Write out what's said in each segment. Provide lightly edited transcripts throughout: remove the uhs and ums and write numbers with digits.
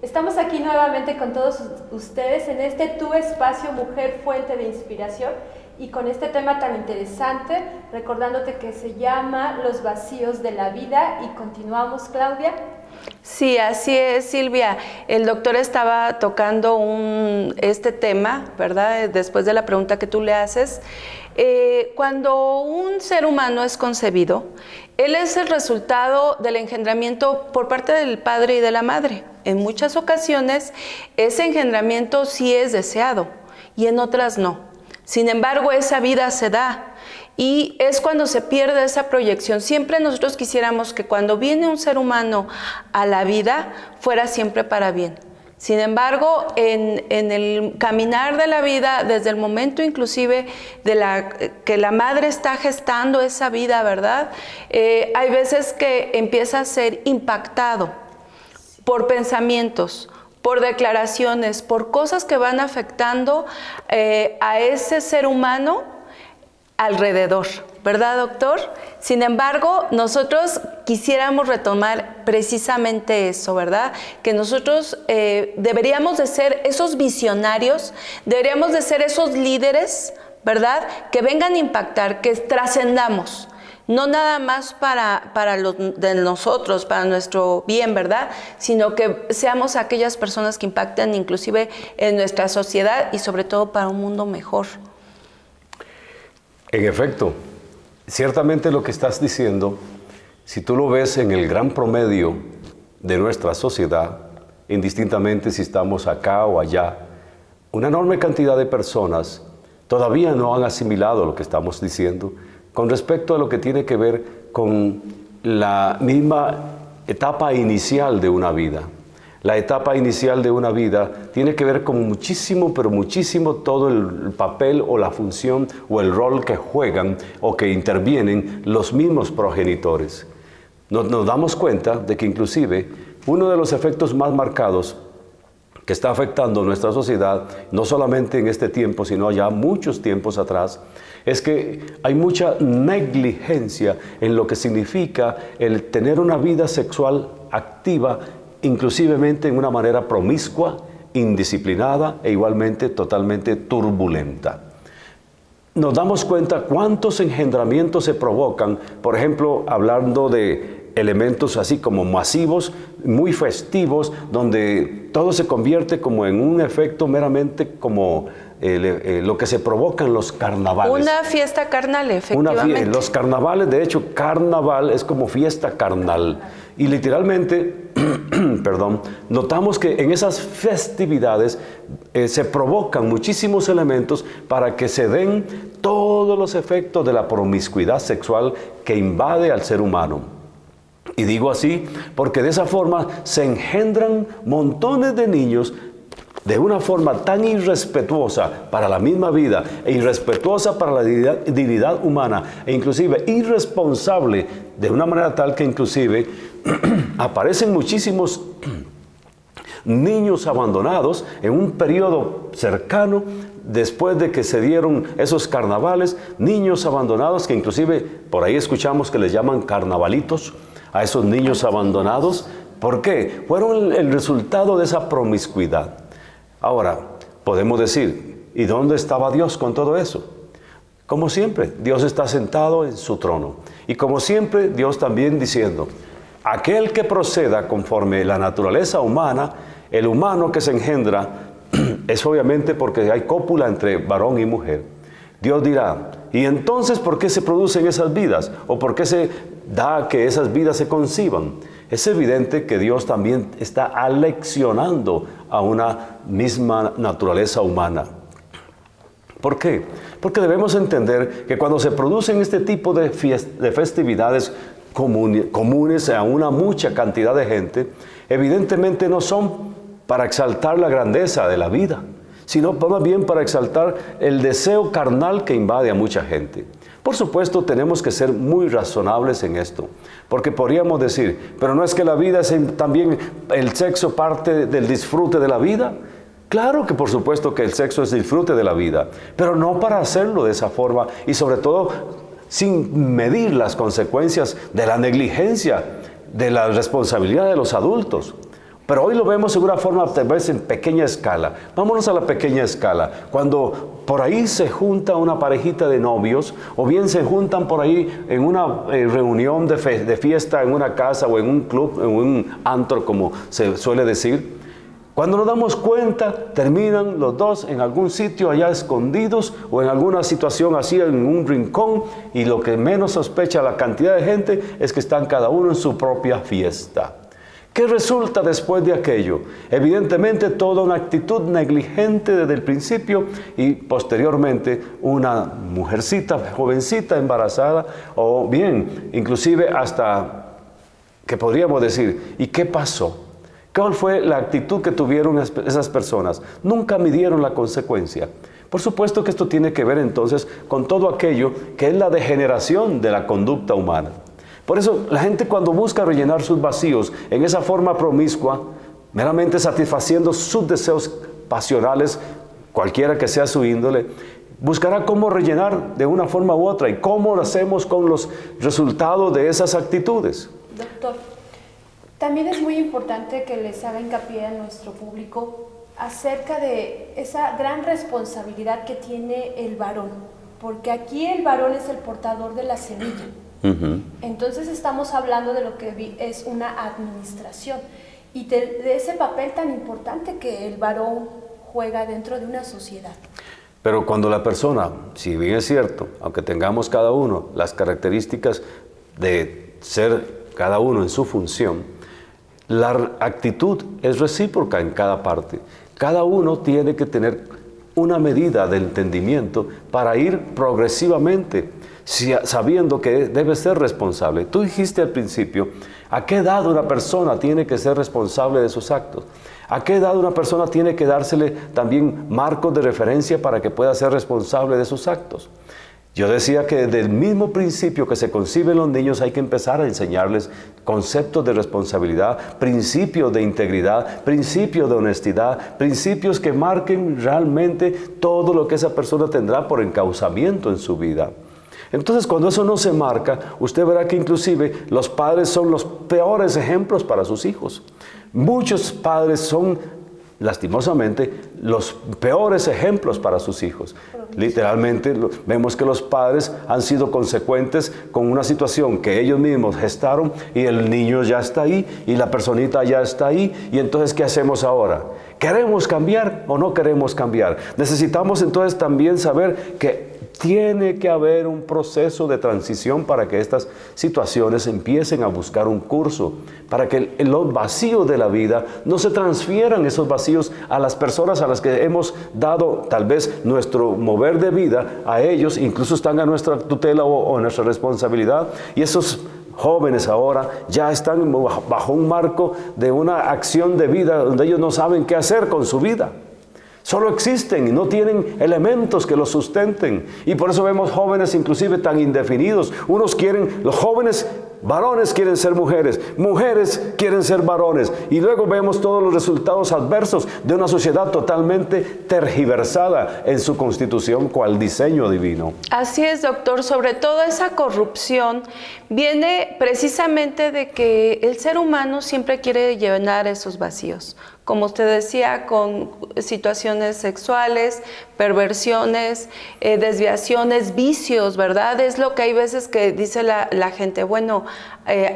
Estamos aquí nuevamente con todos ustedes en este Tu Espacio Mujer Fuente de Inspiración y con este tema tan interesante, recordándote que se llama Los Vacíos de la Vida y continuamos, Claudia. Sí, así es, Silvia. El doctor estaba tocando este tema, ¿verdad? Después de la pregunta que tú le haces. Cuando un ser humano es concebido, él es el resultado del engendramiento por parte del padre y de la madre. En muchas ocasiones, ese engendramiento sí es deseado y en otras no. Sin embargo, esa vida se da. Y es cuando se pierde esa proyección. Siempre nosotros quisiéramos que cuando viene un ser humano a la vida, fuera siempre para bien. Sin embargo, en el caminar de la vida, desde el momento inclusive que la madre está gestando esa vida, ¿verdad? Hay veces que empieza a ser impactado por pensamientos, por declaraciones, por cosas que van afectando a ese ser humano alrededor, ¿verdad, doctor? Sin embargo, nosotros quisiéramos retomar precisamente eso, ¿verdad? Que nosotros deberíamos de ser esos visionarios, deberíamos de ser esos líderes, ¿verdad? Que vengan a impactar, que trascendamos, no nada más para los de nosotros, para nuestro bien, ¿verdad? Sino que seamos aquellas personas que impacten inclusive en nuestra sociedad y sobre todo para un mundo mejor. En efecto, ciertamente lo que estás diciendo, si tú lo ves en el gran promedio de nuestra sociedad, indistintamente si estamos acá o allá, una enorme cantidad de personas todavía no han asimilado lo que estamos diciendo con respecto a lo que tiene que ver con la misma etapa inicial de una vida. La etapa inicial de una vida tiene que ver con muchísimo, pero muchísimo todo el papel o la función o el rol que juegan o que intervienen los mismos progenitores. Nos damos cuenta de que inclusive uno de los efectos más marcados que está afectando nuestra sociedad, no solamente en este tiempo, sino ya muchos tiempos atrás, es que hay mucha negligencia en lo que significa el tener una vida sexual activa, inclusivemente en una manera promiscua, indisciplinada e igualmente totalmente turbulenta. Nos damos cuenta cuántos engendramientos se provocan, por ejemplo, hablando de elementos así como masivos, muy festivos, donde todo se convierte como en un efecto meramente como lo que se provoca en los carnavales. Una fiesta carnal, efectivamente. Los carnavales, de hecho, carnaval es como fiesta carnal. Y literalmente, perdón, notamos que en esas festividades se provocan muchísimos elementos para que se den todos los efectos de la promiscuidad sexual que invade al ser humano. Y digo así porque de esa forma se engendran montones de niños de una forma tan irrespetuosa para la misma vida e irrespetuosa para la dignidad humana e inclusive irresponsable de una manera tal que inclusive aparecen muchísimos niños abandonados en un periodo cercano después de que se dieron esos carnavales, niños abandonados que inclusive por ahí escuchamos que les llaman carnavalitos a esos niños abandonados. ¿Por qué? Fueron el resultado de esa promiscuidad. Ahora, podemos decir, ¿y dónde estaba Dios con todo eso? Como siempre, Dios está sentado en su trono. Y como siempre, Dios también diciendo, aquel que proceda conforme la naturaleza humana, el humano que se engendra, es obviamente porque hay cópula entre varón y mujer. Dios dirá, ¿y entonces por qué se producen esas vidas? ¿O por qué se da que esas vidas se conciban? Es evidente que Dios también está aleccionando a una misma naturaleza humana. ¿Por qué? Porque debemos entender que cuando se producen este tipo de festividades comunes a una mucha cantidad de gente, evidentemente no son para exaltar la grandeza de la vida, sino más bien para exaltar el deseo carnal que invade a mucha gente. Por supuesto, tenemos que ser muy razonables en esto, porque podríamos decir, pero no es que la vida es también el sexo parte del disfrute de la vida. Claro que por supuesto que el sexo es disfrute de la vida, pero no para hacerlo de esa forma y sobre todo sin medir las consecuencias de la negligencia, de la responsabilidad de los adultos. Pero hoy lo vemos en una forma tal vez en pequeña escala. Vámonos a la pequeña escala. Cuando por ahí se junta una parejita de novios, o bien se juntan por ahí en una reunión de fiesta en una casa o en un club, en un antro, como se suele decir. Cuando nos damos cuenta, terminan los dos en algún sitio allá escondidos o en alguna situación así en un rincón, y lo que menos sospecha la cantidad de gente es que están cada uno en su propia fiesta. ¿Qué resulta después de aquello? Evidentemente toda una actitud negligente desde el principio, y posteriormente una mujercita, jovencita, embarazada, o bien, inclusive hasta, que podríamos decir, ¿y qué pasó? ¿Cuál fue la actitud que tuvieron esas personas? Nunca midieron la consecuencia. Por supuesto que esto tiene que ver entonces con todo aquello que es la degeneración de la conducta humana. Por eso la gente, cuando busca rellenar sus vacíos en esa forma promiscua, meramente satisfaciendo sus deseos pasionales, cualquiera que sea su índole, buscará cómo rellenar de una forma u otra. ¿Y cómo lo hacemos con los resultados de esas actitudes? Doctor, también es muy importante que les haga hincapié a nuestro público acerca de esa gran responsabilidad que tiene el varón, porque aquí el varón es el portador de la semilla. Entonces estamos hablando de lo que es una administración y de ese papel tan importante que el varón juega dentro de una sociedad. Pero cuando la persona, si bien es cierto, aunque tengamos cada uno las características de ser cada uno en su función, la actitud es recíproca en cada parte. Cada uno tiene que tener una medida de entendimiento para ir progresivamente, sabiendo que debe ser responsable. Tú dijiste al principio, ¿a qué edad una persona tiene que ser responsable de sus actos? ¿A qué edad una persona tiene que dársele también marcos de referencia para que pueda ser responsable de sus actos? Yo decía que desde el mismo principio que se conciben los niños hay que empezar a enseñarles conceptos de responsabilidad, principios de integridad, principios de honestidad, principios que marquen realmente todo lo que esa persona tendrá por encauzamiento en su vida. Entonces, cuando eso no se marca, usted verá que inclusive los padres son los peores ejemplos para sus hijos. Muchos padres son, lastimosamente, los peores ejemplos para sus hijos. Literalmente vemos que los padres han sido consecuentes con una situación que ellos mismos gestaron, y el niño ya está ahí y la personita ya está ahí, y entonces ¿qué hacemos ahora? ¿Queremos cambiar o no queremos cambiar? Necesitamos entonces también saber que tiene que haber un proceso de transición para que estas situaciones empiecen a buscar un curso, para que los vacíos de la vida no se transfieran, esos vacíos, a las personas a las que hemos dado tal vez nuestro mover de vida a ellos, incluso están a nuestra tutela o nuestra responsabilidad, y esos jóvenes ahora ya están bajo un marco de una acción de vida donde ellos no saben qué hacer con su vida. Solo existen y no tienen elementos que los sustenten. Y por eso vemos jóvenes inclusive tan indefinidos. Los jóvenes varones quieren ser mujeres, mujeres quieren ser varones. Y luego vemos todos los resultados adversos de una sociedad totalmente tergiversada en su constitución cual diseño divino. Así es, doctor. Sobre todo esa corrupción viene precisamente de que el ser humano siempre quiere llenar esos vacíos. Como usted decía, con situaciones sexuales, perversiones, desviaciones, vicios, ¿verdad? Es lo que hay veces que dice la gente, bueno,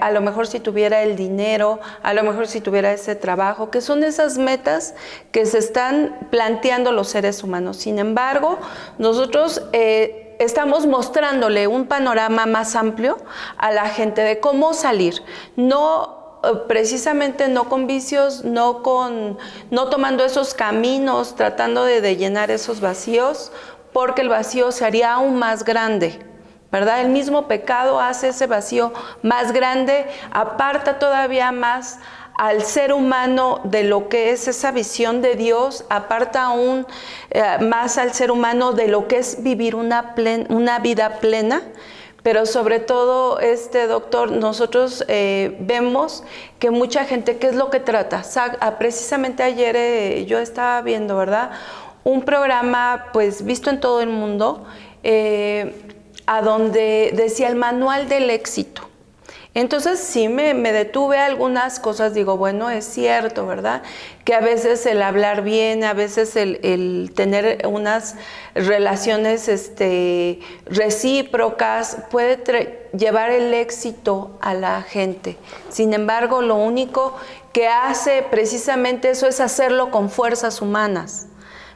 a lo mejor si tuviera el dinero, a lo mejor si tuviera ese trabajo, que son esas metas que se están planteando los seres humanos. Sin embargo, nosotros estamos mostrándole un panorama más amplio a la gente de cómo salir, precisamente no con vicios, no tomando esos caminos, tratando de llenar esos vacíos, porque el vacío se haría aún más grande, ¿verdad? El mismo pecado hace ese vacío más grande, aparta todavía más al ser humano de lo que es esa visión de Dios, aparta aún más al ser humano de lo que es vivir una vida plena. Pero sobre todo, doctor, nosotros vemos que mucha gente, ¿qué es lo que trata? Precisamente ayer yo estaba viendo, ¿verdad? Un programa, pues, visto en todo el mundo, a donde decía el manual del éxito, Entonces sí me detuve a algunas cosas, digo, bueno, es cierto, ¿verdad? Que a veces el hablar bien, a veces el tener unas relaciones recíprocas puede llevar el éxito a la gente. Sin embargo, lo único que hace precisamente eso es hacerlo con fuerzas humanas,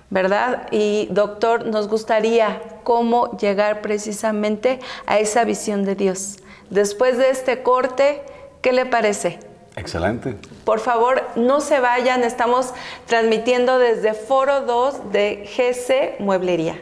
¿verdad? Y doctor, nos gustaría cómo llegar precisamente a esa visión de Dios. Después de este corte, ¿qué le parece? Excelente. Por favor, no se vayan, estamos transmitiendo desde Foro 2 de GC Mueblería.